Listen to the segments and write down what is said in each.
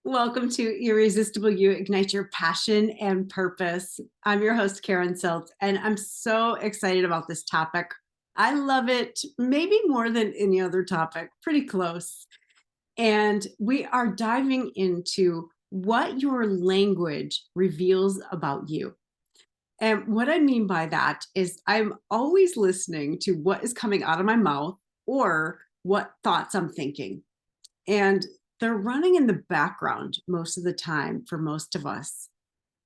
Welcome to Irresistible You Ignite Your Passion and Purpose. I'm your host, Karen Seltz, and I'm so excited about this topic. I love it, maybe more than any other topic, pretty close. And we are diving into what your language reveals about you. And what I mean by that is I'm always listening to what is coming out of my mouth or what thoughts I'm thinking. And they're running in the background most of the time for most of us.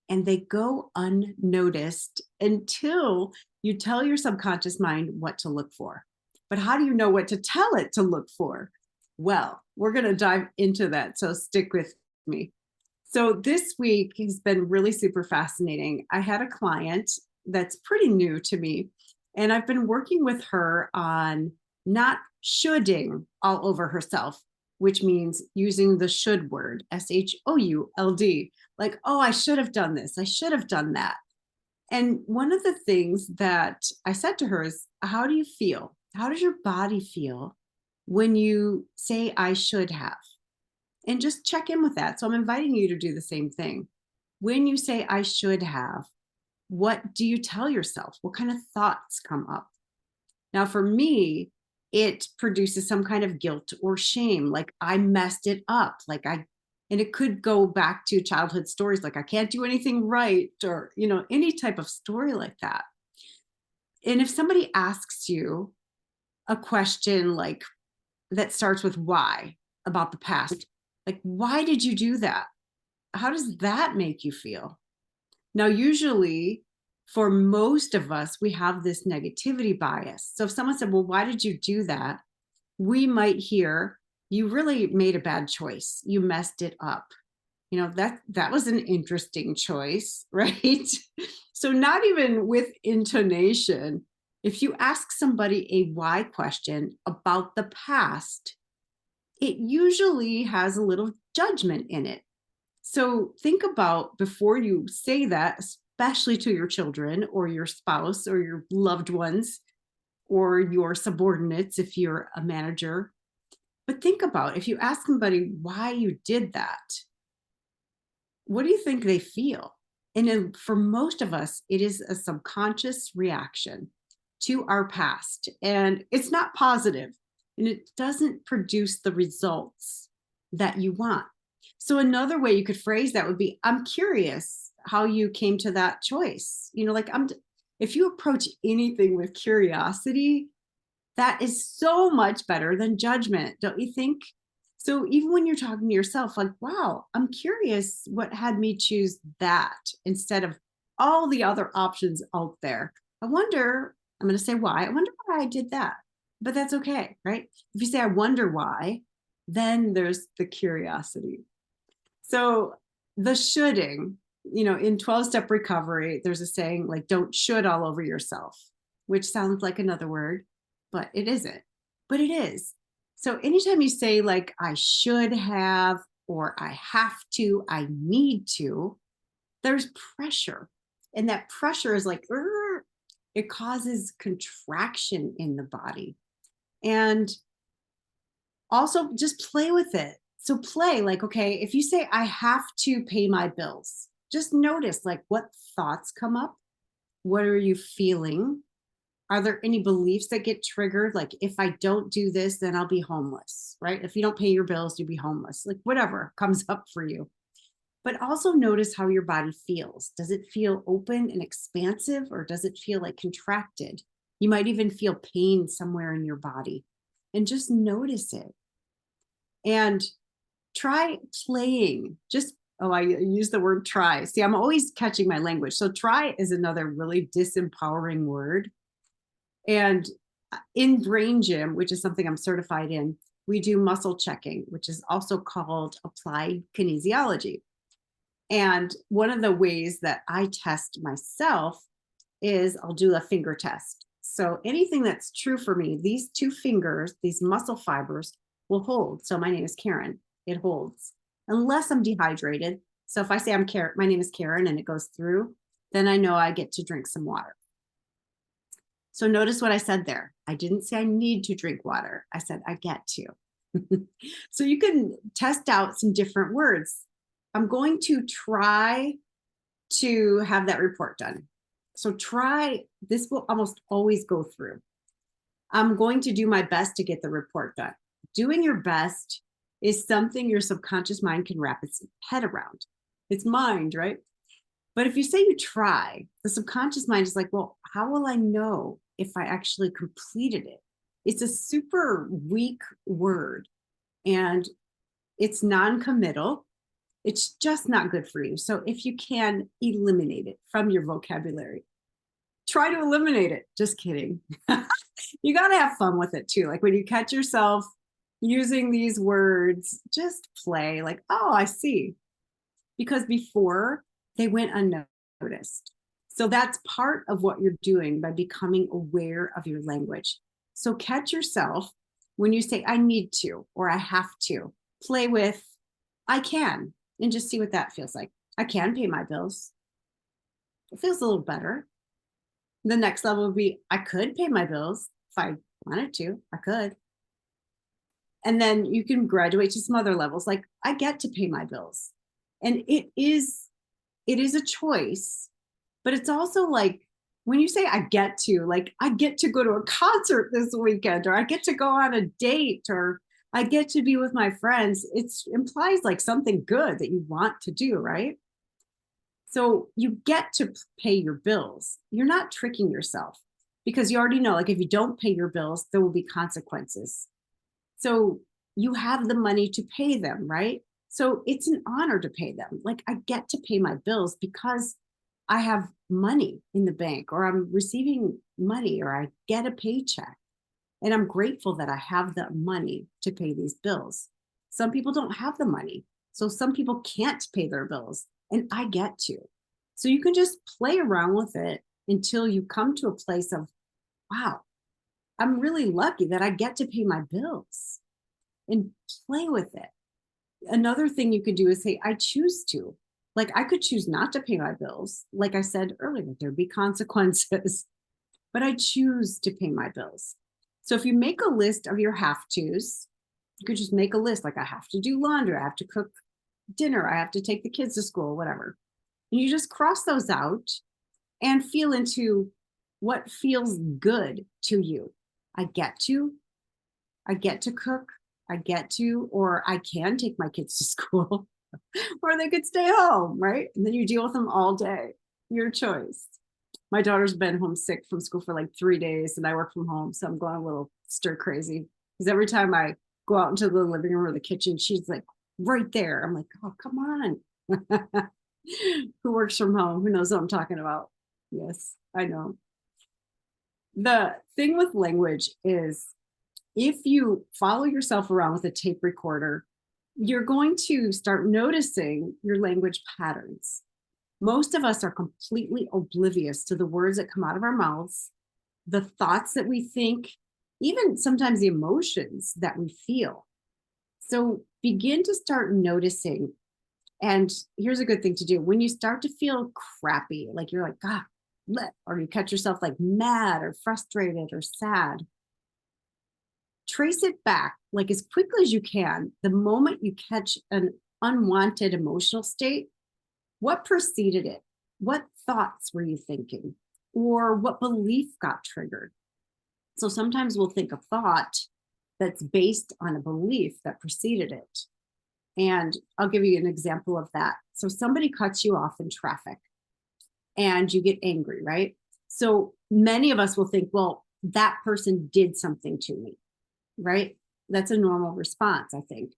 And they go unnoticed until you tell your subconscious mind what to look for. But how do you know what to tell it to look for? Well, we're going to dive into that. So stick with me. So this week has been really super fascinating. I had a client that's pretty new to me, and I've been working with her on not shoulding all over herself, which means using the should word, SHOULD, like, oh, I should have done this, I should have done that. And one of the things that I said to her is, how do you feel? How does your body feel when you say, I should have? And just check in with that. So I'm inviting you to do the same thing. When you say, I should have, what do you tell yourself? What kind of thoughts come up? Now, for me, it produces some kind of guilt or shame, like I messed it up, and it could go back to childhood stories, like I can't do anything right, or, any type of story like that. And if somebody asks you a question like that starts with why about the past, like, why did you do that? How does that make you feel? Now, usually for most of us, we have this negativity bias. So if someone said, well, why did you do that? We might hear, you really made a bad choice. You messed it up. That was an interesting choice, right? So not even with intonation, if you ask somebody a why question about the past, it usually has a little judgment in it. So think about before you say that, especially to your children or your spouse or your loved ones or your subordinates if you're a manager. But think about if you ask somebody why you did that, what do you think they feel? And for most of us, it is a subconscious reaction to our past, and it's not positive, and it doesn't produce the results that you want. So another way you could phrase that would be, I'm curious how you came to that choice. If you approach anything with curiosity, that is so much better than judgment, don't you think? So even when you're talking to yourself, like, wow, I'm curious what had me choose that instead of all the other options out there. I'm going to say why. I wonder why I did that. But that's okay, right? If you say, I wonder why, then there's the curiosity. So the shoulding, in 12-step recovery, there's a saying like, don't should all over yourself, which sounds like another word, but it isn't. But it is. So anytime you say like, I should have, or I have to, I need to, there's pressure. And that pressure is like, it causes contraction in the body. And also just play with it. So play like, okay, if you say, I have to pay my bills, just notice like what thoughts come up. What are you feeling? Are there any beliefs that get triggered? Like, if I don't do this, then I'll be homeless, right? If you don't pay your bills, you'll be homeless, like whatever comes up for you. But also notice how your body feels. Does it feel open and expansive, or does it feel like contracted? You might even feel pain somewhere in your body, and just notice it. And try playing. I use the word try. See, I'm always catching my language. So try is another really disempowering word. And in Brain Gym, which is something I'm certified in, we do muscle checking, which is also called applied kinesiology. And one of the ways that I test myself is I'll do a finger test. So anything that's true for me, these two fingers, these muscle fibers will hold. So my name is Karen. It holds unless I'm dehydrated. So if I say my name is Karen and it goes through, then I know I get to drink some water. So notice what I said there. I didn't say I need to drink water. I said I get to. So you can test out some different words. I'm going to try to have that report done. So this will almost always go through. I'm going to do my best to get the report done. Doing your best is something your subconscious mind can wrap its head around. It's mind, right? But if you say you try, the subconscious mind is like, well, how will I know if I actually completed it? It's a super weak word and it's non-committal. It's just not good for you. So if you can eliminate it from your vocabulary, try to eliminate it. Just kidding. You got to have fun with it too. Like when you catch yourself using these words, just play like, oh, I see. Because before they went unnoticed. So that's part of what you're doing by becoming aware of your language. So catch yourself when you say, I need to, or I have to. Play with, I can, and just see what that feels like. I can pay my bills. It feels a little better. The next level would be, I could pay my bills if I wanted to, I could. And then you can graduate to some other levels, like I get to pay my bills. And it is a choice, but it's also like when you say I get to, like I get to go to a concert this weekend, or I get to go on a date, or I get to be with my friends. It implies like something good that you want to do, right? So you get to pay your bills. You're not tricking yourself because you already know, like if you don't pay your bills, there will be consequences. So you have the money to pay them, right? So it's an honor to pay them. Like I get to pay my bills because I have money in the bank, or I'm receiving money, or I get a paycheck. And I'm grateful that I have the money to pay these bills. Some people don't have the money. So some people can't pay their bills, and I get to. So you can just play around with it until you come to a place of, wow, I'm really lucky that I get to pay my bills, and play with it. Another thing you could do is say, I choose to. Like I could choose not to pay my bills. Like I said earlier, there'd be consequences, but I choose to pay my bills. So if you make a list of your have tos, you could just make a list like I have to do laundry, I have to cook dinner, I have to take the kids to school, whatever. And you just cross those out and feel into what feels good to you. I get to cook, I get to, or I can take my kids to school, or they could stay home, right? And then you deal with them all day. Your choice. My daughter's been homesick from school for like 3 days, and I work from home. So I'm going a little stir crazy because every time I go out into the living room or the kitchen, she's like right there. I'm like, oh, come on. Who works from home? Who knows what I'm talking about? Yes, I know. The thing with language is if you follow yourself around with a tape recorder, you're going to start noticing your language patterns. Most of us are completely oblivious to the words that come out of our mouths, the thoughts that we think, even sometimes the emotions that we feel. So begin to start noticing. And here's a good thing to do. When you start to feel crappy, like you're like, God, or you catch yourself like mad or frustrated or sad, trace it back like as quickly as you can. The moment you catch an unwanted emotional state, what preceded it? What thoughts were you thinking? Or what belief got triggered? So sometimes we'll think a thought that's based on a belief that preceded it. And I'll give you an example of that. So somebody cuts you off in traffic and you get angry, right? So many of us will think, well, that person did something to me, right? That's a normal response, I think.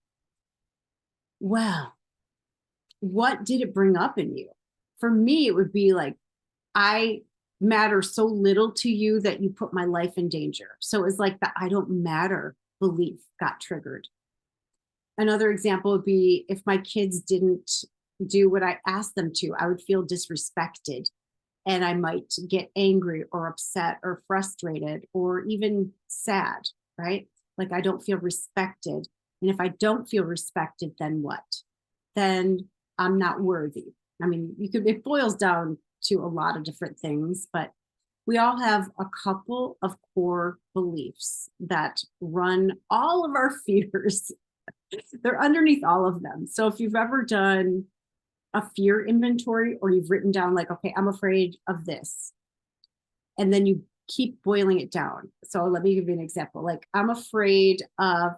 Well, what did it bring up in you? For me, it would be like, I matter so little to you that you put my life in danger. So it's like the I don't matter belief got triggered. Another example would be if my kids didn't do what I asked them to, I would feel disrespected and I might get angry or upset or frustrated or even sad, right? Like I don't feel respected. And if I don't feel respected, then what? Then I'm not worthy. I mean, it boils down to a lot of different things, but we all have a couple of core beliefs that run all of our fears. They're underneath all of them. So if you've ever done a fear inventory, or you've written down like, okay, I'm afraid of this. And then you keep boiling it down. So let me give you an example. Like, I'm afraid of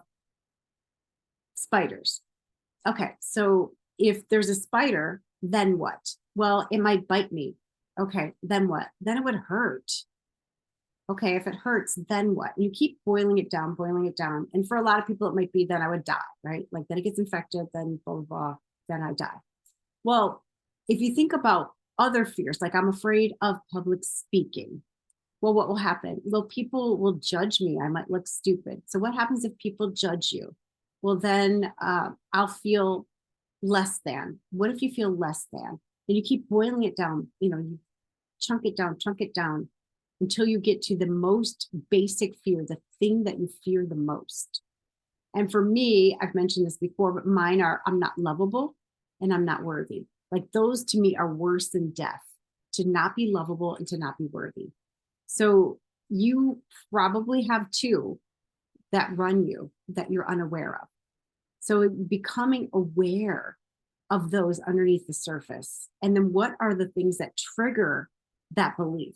spiders. Okay, so if there's a spider, then what? Well, it might bite me. Okay, then what? Then it would hurt. Okay, if it hurts, then what? You keep boiling it down, boiling it down. And for a lot of people, it might be then I would die, right? Like then it gets infected, then blah, blah, blah, then I die. Well, if you think about other fears, like I'm afraid of public speaking. Well, what will happen? Well, people will judge me. I might look stupid. So what happens if people judge you? Well, then I'll feel less than. What if you feel less than? And you keep boiling it down, you chunk it down until you get to the most basic fear, the thing that you fear the most. And for me, I've mentioned this before, but mine are I'm not lovable and I'm not worthy. Like those to me are worse than death, to not be lovable and to not be worthy. So you probably have two that run you that you're unaware of. So becoming aware of those underneath the surface. And then what are the things that trigger that belief?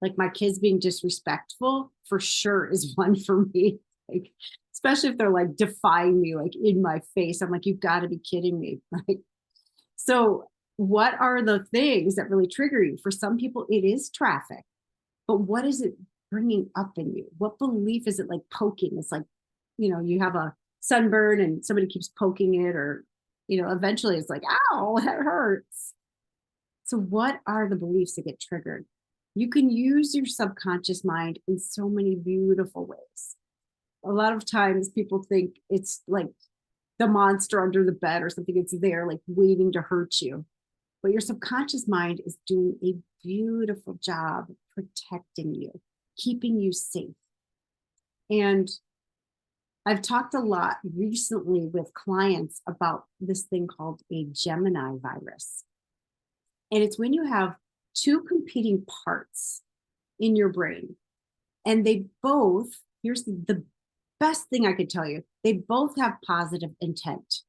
Like my kids being disrespectful for sure is one for me. Like, especially if they're like defying me, like in my face. I'm like, you've got to be kidding me. Like, so what are the things that really trigger you? For some people, it is traffic. But what is it bringing up in you? What belief is it like poking? It's like, you have a sunburn and somebody keeps poking it, or, eventually it's like, ow, that hurts. So what are the beliefs that get triggered? You can use your subconscious mind in so many beautiful ways. A lot of times people think it's like the monster under the bed or something. It's there like waiting to hurt you. But your subconscious mind is doing a beautiful job protecting you, keeping you safe. And I've talked a lot recently with clients about this thing called a Gemini virus. And it's when you have two competing parts in your brain, and they both, here's the best thing I could tell you, they both have positive intent.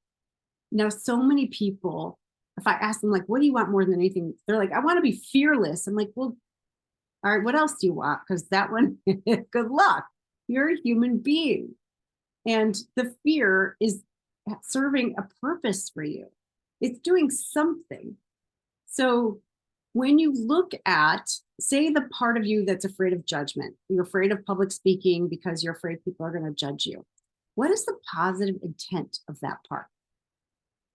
Now, so many people, if I ask them, like, what do you want more than anything? They're like, I want to be fearless. I'm like, well, all right, what else do you want? Because that one, good luck. You're a human being. And the fear is serving a purpose for you. It's doing something. So when you look at, say, the part of you that's afraid of judgment, you're afraid of public speaking because you're afraid people are going to judge you. What is the positive intent of that part?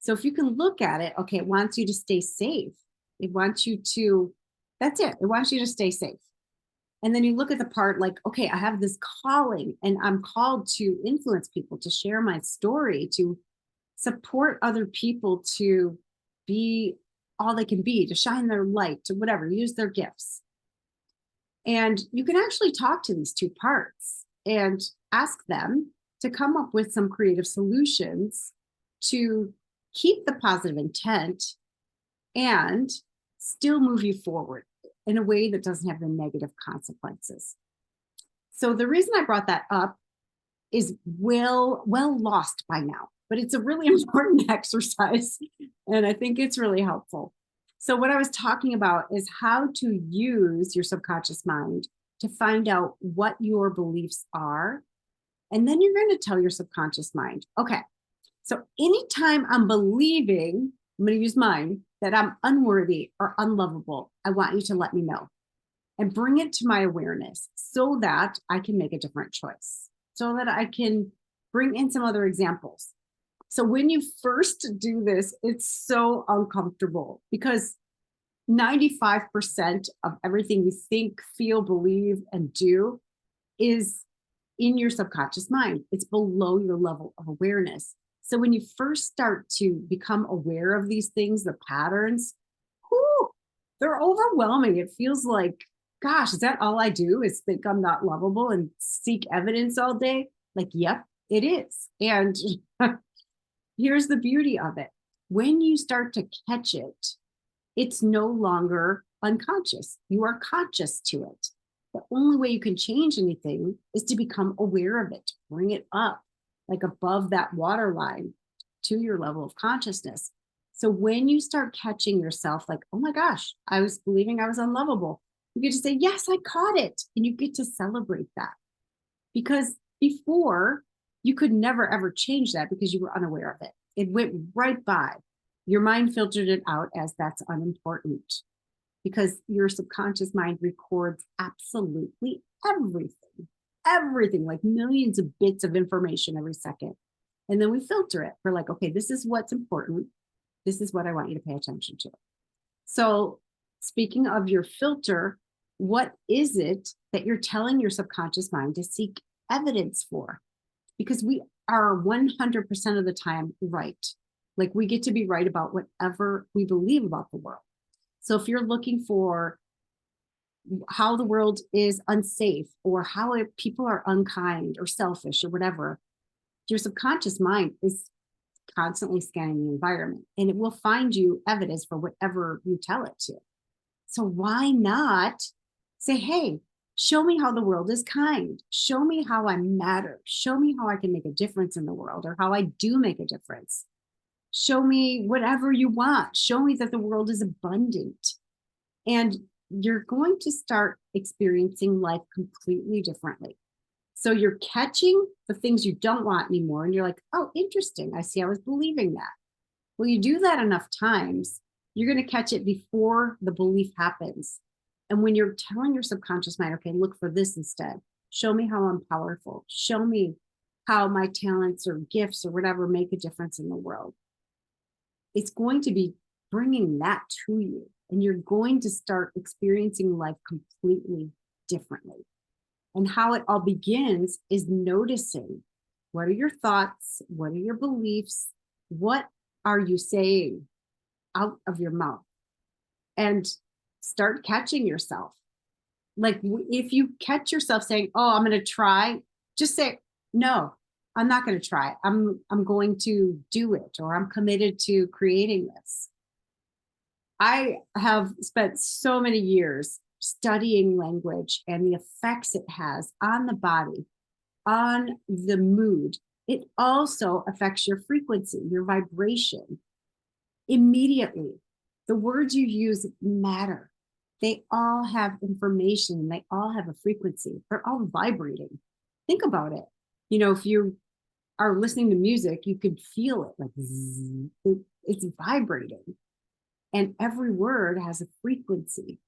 So if you can look at it, okay, it wants you to stay safe. It wants you to, that's it. It wants you to stay safe. And then you look at the part like, okay, I have this calling and I'm called to influence people, to share my story, to support other people, to be all they can be, to shine their light, to whatever, use their gifts. And you can actually talk to these two parts and ask them to come up with some creative solutions to keep the positive intent and still move you forward in a way that doesn't have the negative consequences. So the reason I brought that up is well lost by now, but it's a really important exercise. And I think it's really helpful. So what I was talking about is how to use your subconscious mind to find out what your beliefs are. And then you're going to tell your subconscious mind, okay, so anytime I'm believing, I'm going to use mine, that I'm unworthy or unlovable, I want you to let me know and bring it to my awareness so that I can make a different choice, so that I can bring in some other examples. So when you first do this, it's so uncomfortable because 95% of everything you think, feel, believe, and do is in your subconscious mind. It's below your level of awareness. So when you first start to become aware of these things, the patterns, whew, they're overwhelming. It feels like, gosh, is that all I do is think I'm not lovable and seek evidence all day? Like, yep, it is. And here's the beauty of it. When you start to catch it, it's no longer unconscious. You are conscious to it. The only way you can change anything is to become aware of it, bring it up, like above that water line to your level of consciousness. So when you start catching yourself like, oh my gosh, I was believing I was unlovable, you get to say, yes, I caught it. And you get to celebrate that. Because before, you could never ever change that because you were unaware of it. It went right by. Your mind filtered it out as that's unimportant because your subconscious mind records absolutely everything, like millions of bits of information every second. And then we filter it. We're like, okay, this is what's important. This is what I want you to pay attention to. So, speaking of your filter, what is it that you're telling your subconscious mind to seek evidence for? Because we are 100% of the time right. Like we get to be right about whatever we believe about the world. So if you're looking for how the world is unsafe or how people are unkind or selfish or whatever, your subconscious mind is constantly scanning the environment and it will find you evidence for whatever you tell it to. So why not say, hey, show me how the world is kind. Show me how I matter. Show me how I can make a difference in the world or how I do make a difference. Show me whatever you want. Show me that the world is abundant. And you're going to start experiencing life completely differently. So you're catching the things you don't want anymore. And you're like, oh, interesting. I see I was believing that. Well, you do that enough times, you're going to catch it before the belief happens. And when you're telling your subconscious mind, okay, look for this instead. Show me how I'm powerful. Show me how my talents or gifts or whatever make a difference in the world. It's going to be bringing that to you. And you're going to start experiencing life completely differently. And how it all begins is noticing what are your thoughts? What are your beliefs? What are you saying out of your mouth? And start catching yourself. Like if you catch yourself saying, oh, I'm going to try, just say, no, I'm not going to try. I'm going to do it, or I'm committed to creating this. I have spent so many years studying language and the effects it has on the body, on the mood. It also affects your frequency, your vibration. Immediately, the words you use matter. They all have information. They all have a frequency. They're all vibrating. Think about it. You know, if you are listening to music, you could feel it like zzz, it's vibrating. And every word has a frequency.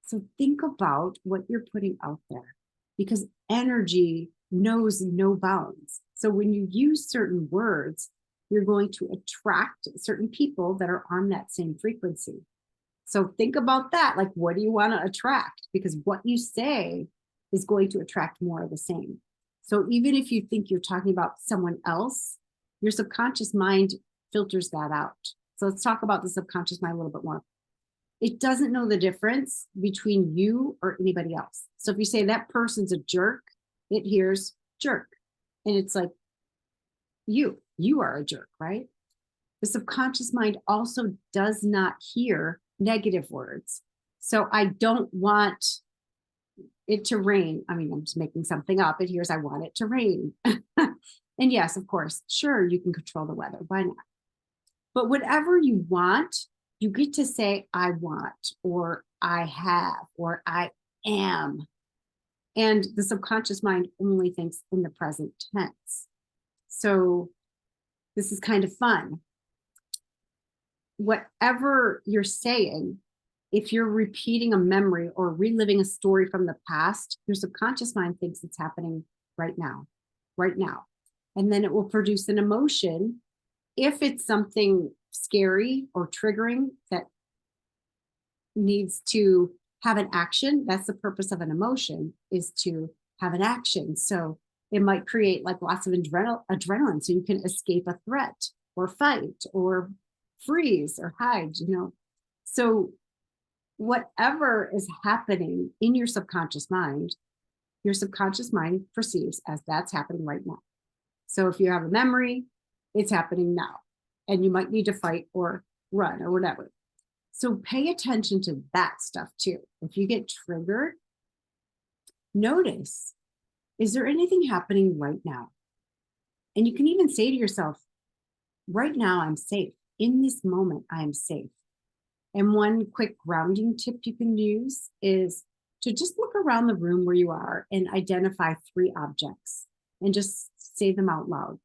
So think about what you're putting out there because energy knows no bounds. So when you use certain words, you're going to attract certain people that are on that same frequency. So think about that. Like, what do you want to attract? Because what you say is going to attract more of the same. So even if you think you're talking about someone else, your subconscious mind filters that out. So let's talk about the subconscious mind a little bit more. It doesn't know the difference between you or anybody else. So if you say that person's a jerk, it hears jerk. And it's like, you are a jerk, right? The subconscious mind also does not hear negative words. So I don't want it to rain. I mean, I'm just making something up. It hears, I want it to rain. And yes, of course, sure, you can control the weather. Why not? But whatever you want, you get to say, I want, or I have, or I am. And the subconscious mind only thinks in the present tense. So this is kind of fun. Whatever you're saying, if you're repeating a memory or reliving a story from the past, your subconscious mind thinks it's happening right now. And then it will produce an emotion. If it's something scary or triggering that needs to have an action, that's the purpose of an emotion, is to have an action. So it might create like lots of adrenaline so you can escape a threat or fight or freeze or hide, you know. So whatever is happening in your subconscious mind perceives as that's happening right now. So if you have a memory, it's happening now. And you might need to fight or run or whatever. So pay attention to that stuff too. If you get triggered, notice, is there anything happening right now? And you can even say to yourself, right now I'm safe. in this moment, I am safe. And one quick grounding tip you can use is to just look around the room where you are and identify 3 objects and just say them out loud.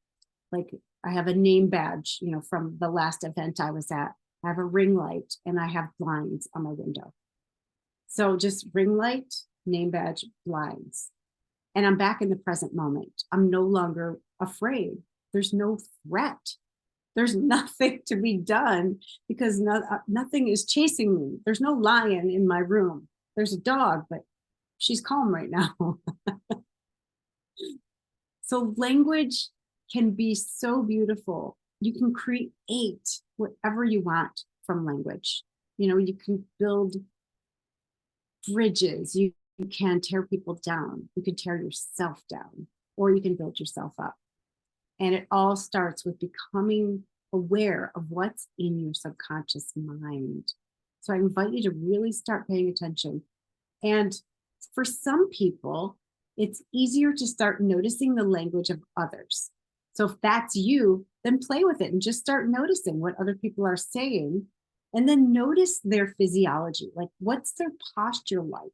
Like, I have a name badge, from the last event I was at. I have a ring light and I have blinds on my window. So just ring light, name badge, blinds. And I'm back in the present moment. I'm no longer afraid. There's no threat. There's nothing to be done because nothing is chasing me. There's no lion in my room. There's a dog, but she's calm right now. So language can be so beautiful. You can create whatever you want from language. You can build bridges. You can tear people down. You can tear yourself down, or you can build yourself up. And it all starts with becoming aware of what's in your subconscious mind. So I invite you to really start paying attention. And for some people, it's easier to start noticing the language of others. So if that's you, then play with it and just start noticing what other people are saying. And then notice their physiology. Like, what's their posture like?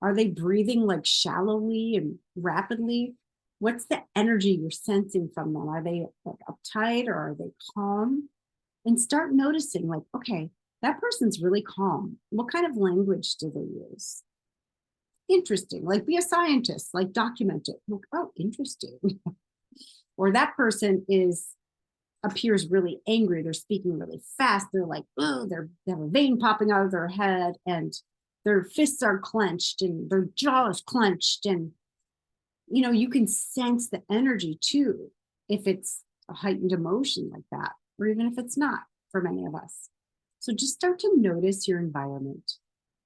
Are they breathing like shallowly and rapidly? What's the energy you're sensing from them? Are they like uptight or are they calm? And start noticing, like, okay, that person's really calm. What kind of language do they use? Interesting. Like, be a scientist, like, document it. Like, oh, interesting. Or that person appears really angry. They're speaking really fast. They're like, oh, they have a vein popping out of their head and their fists are clenched and their jaw is clenched. And you can sense the energy too, if it's a heightened emotion like that, or even if it's not for many of us. So just start to notice your environment.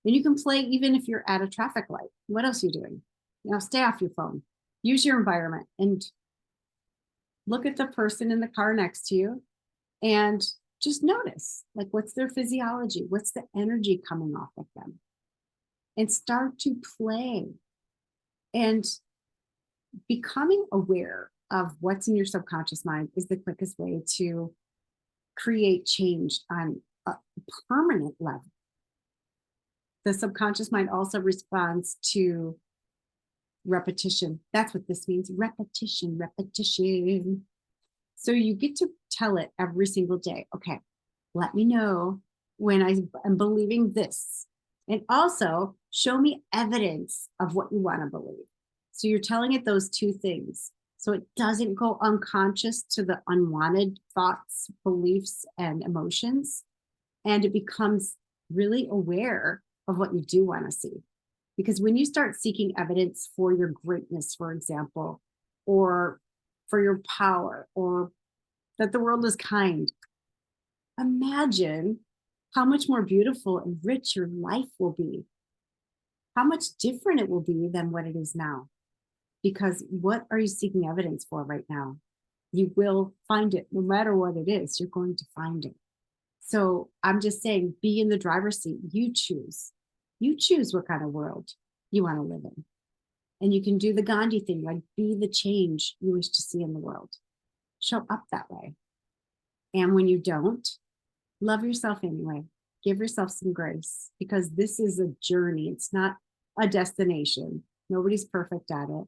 And you can play even if you're at a traffic light. What else are you doing? Stay off your phone. Use your environment and look at the person in the car next to you and just notice, like, what's their physiology? What's the energy coming off of them? And start to play. And becoming aware of what's in your subconscious mind is the quickest way to create change on a permanent level. The subconscious mind also responds to repetition. That's what this means. Repetition, repetition. So you get to tell it every single day. Okay, let me know when I am believing this. And also show me evidence of what you want to believe. So you're telling it those 2 things. So it doesn't go unconscious to the unwanted thoughts, beliefs, and emotions. And it becomes really aware of what you do want to see. Because when you start seeking evidence for your greatness, for example, or for your power, or that the world is kind, imagine how much more beautiful and rich your life will be. How much different it will be than what it is now. Because what are you seeking evidence for right now? You will find it. No matter what it is, you're going to find it. So I'm just saying, be in the driver's seat. You choose. You choose what kind of world you want to live in. And you can do the Gandhi thing, like, be the change you wish to see in the world. Show up that way. And when you don't, love yourself anyway. Give yourself some grace, because this is a journey. It's not a destination. Nobody's perfect at it.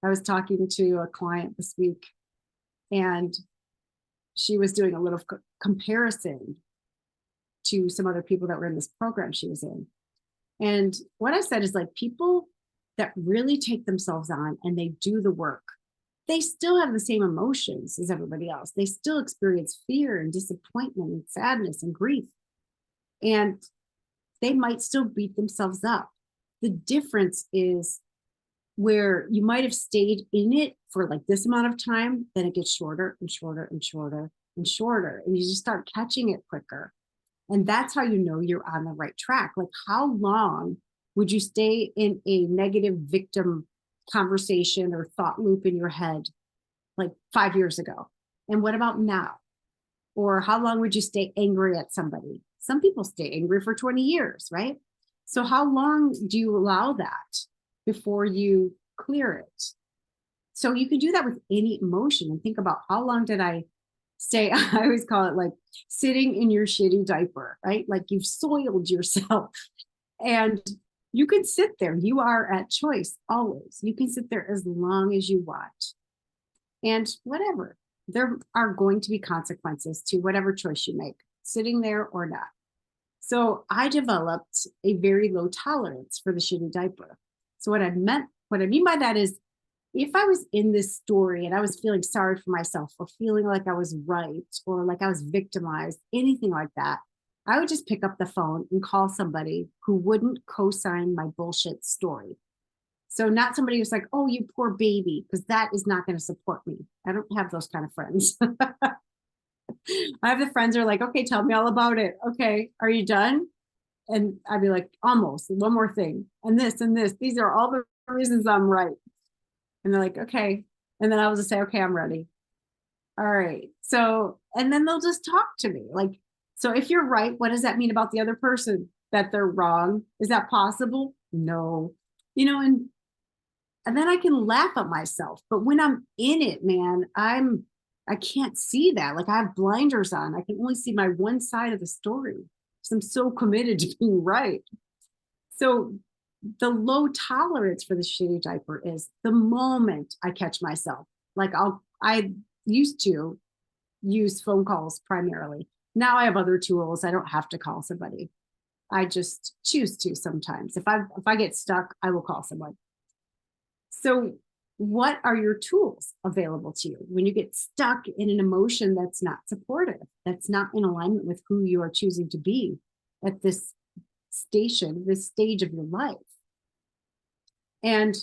I was talking to a client this week, and she was doing a little comparison to some other people that were in this program she was in. And what I said is, like, people that really take themselves on and they do the work, they still have the same emotions as everybody else. They still experience fear and disappointment and sadness and grief. And they might still beat themselves up. The difference is where you might have stayed in it for like this amount of time, then it gets shorter and shorter and shorter and shorter. And you just start catching it quicker. And that's how you know you're on the right track. Like, how long would you stay in a negative victim conversation or thought loop in your head like 5 years ago? And what about now? Or how long would you stay angry at somebody? Some people stay angry for 20 years, right? So how long do you allow that before you clear it? So you can do that with any emotion and think about, how long did I I always call it like sitting in your shitty diaper, right? Like you've soiled yourself. And you can sit there. You are at choice always. You can sit there as long as you want. And whatever, there are going to be consequences to whatever choice you make, sitting there or not. So I developed a very low tolerance for the shitty diaper. So what I mean by that is if I was in this story and I was feeling sorry for myself or feeling like I was right or like I was victimized, anything like that, I would just pick up the phone and call somebody who wouldn't co-sign my bullshit story. So not somebody who's like, oh, you poor baby, because that is not going to support me. I don't have those kind of friends. I have the friends who are like, okay, tell me all about it. Okay, are you done? And I'd be like, almost, one more thing. And this and this. These are all the reasons I'm right. And they're like, okay. And then I will just say, okay, I'm ready. All right. So, and then they'll just talk to me. Like, so if you're right, what does that mean about the other person? That they're wrong? Is that possible? No. And then I can laugh at myself. But when I'm in it, man, I can't see that. Like I have blinders on. I can only see my one side of the story because I'm so committed to being right. So the low tolerance for the shitty diaper is the moment I catch myself. Like I used to use phone calls primarily. Now I have other tools. I don't have to call somebody. I just choose to sometimes. If I get stuck, I will call someone. So what are your tools available to you when you get stuck in an emotion that's not supportive, that's not in alignment with who you are choosing to be at this stage of your life? And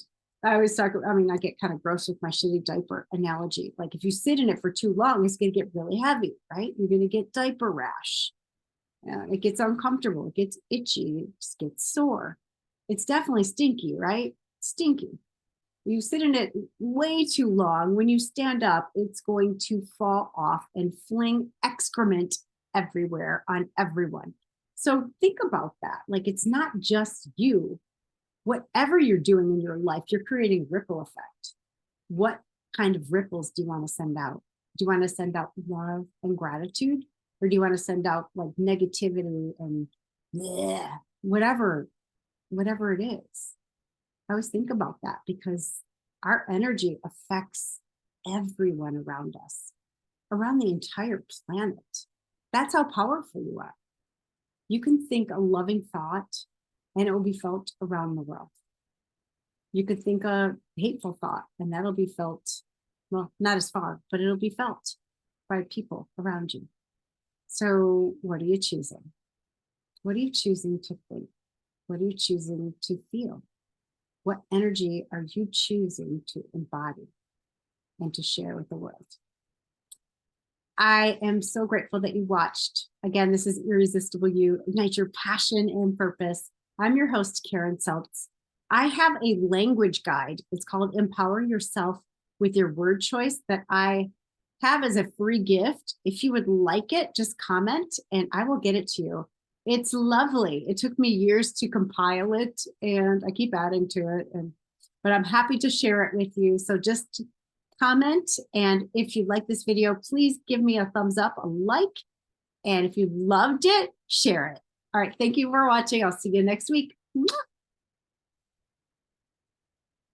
I always talk, I get kind of gross with my shitty diaper analogy. Like if you sit in it for too long, it's going to get really heavy, right? You're going to get diaper rash. It gets uncomfortable. It gets itchy. It just gets sore. It's definitely stinky, right? Stinky. You sit in it way too long. When you stand up, it's going to fall off and fling excrement everywhere on everyone. So think about that. Like it's not just you. Whatever you're doing in your life, you're creating ripple effect. What kind of ripples do you want to send out? Do you want to send out love and gratitude? Or do you want to send out like negativity and bleh, whatever it is? I always think about that because our energy affects everyone around us, around the entire planet. That's how powerful you are. You can think a loving thought and it will be felt around the world. You could think a hateful thought and that'll be felt, well, not as far, but it'll be felt by people around you. So what are you choosing? What are you choosing to think? What are you choosing to feel? What energy are you choosing to embody and to share with the world? I am so grateful that you watched. Again, this is Irresistible You, Ignite Your Passion and Purpose. I'm your host, Karen Seltz. I have a language guide. It's called Empower Yourself with Your Word Choice that I have as a free gift. If you would like it, just comment and I will get it to you. It's lovely. It took me years to compile it and I keep adding to it, but I'm happy to share it with you. So just comment. And if you like this video, please give me a thumbs up, a like. And if you loved it, share it. All right. Thank you for watching. I'll see you next week.